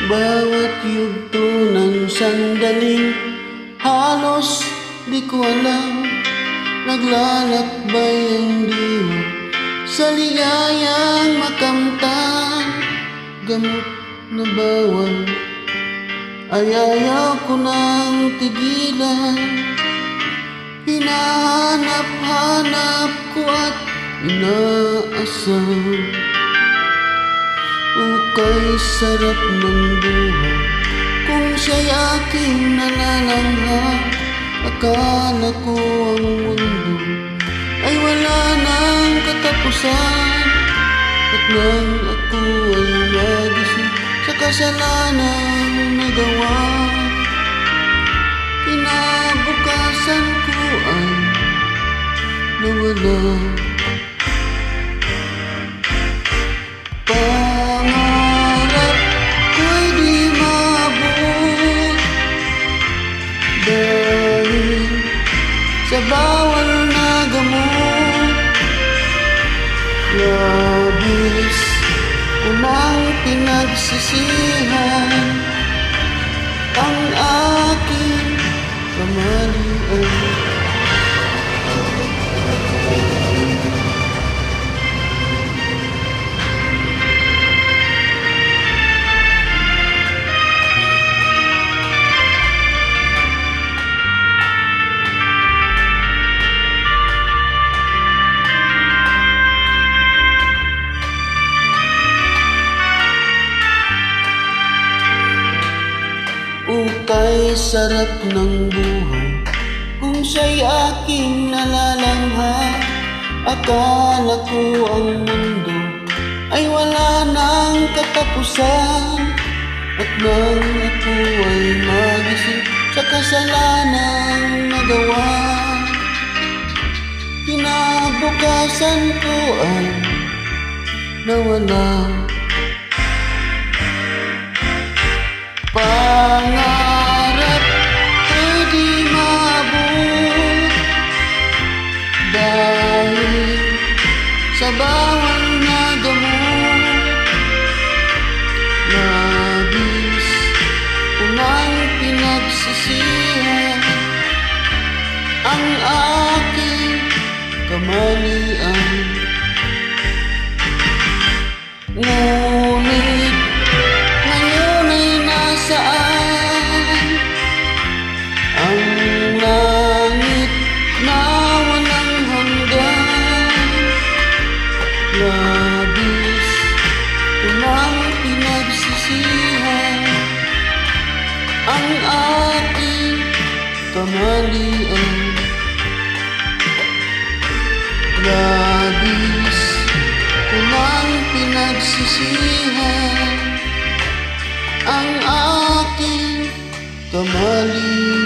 Bawat yugto ng sandaling halos di ko alam, naglalakbay ang diwa sa ligayang makamtan. Gamot na bawal ay ayaw ko nang tigilan, hinahanap-hanap ko at inaasam. Ukay sarap ng buhay kung siya'y aking nalalangha. Akala ko ang mundo ay wala nang katapusan, at nang ako ay magising sa kasalanang nagawa, kinabukasan ko ay nawala. Pangarap ko'y di maabot dahil sa bawal na gamot. Labis ko nang pinagsisihan ang aking kamalian. Ukay sarap ng buhay kung siya'y aking nalalangha. Akala ko ang mundo ay wala nang katapusan, at nang ako ay magising sa kasalanang nagawa, kinabukasan ko ay nawala. Pangarap ay di maabot dahil sa bawal na gamot. Labis ko nang pinagsisihan ang aking kamalian. Ngunit saan ang langit na walang hanggan? Labis ko nang pinagsisihan ang aking kamalian. Labis ko nang pinagsisihan ang aking kamalian.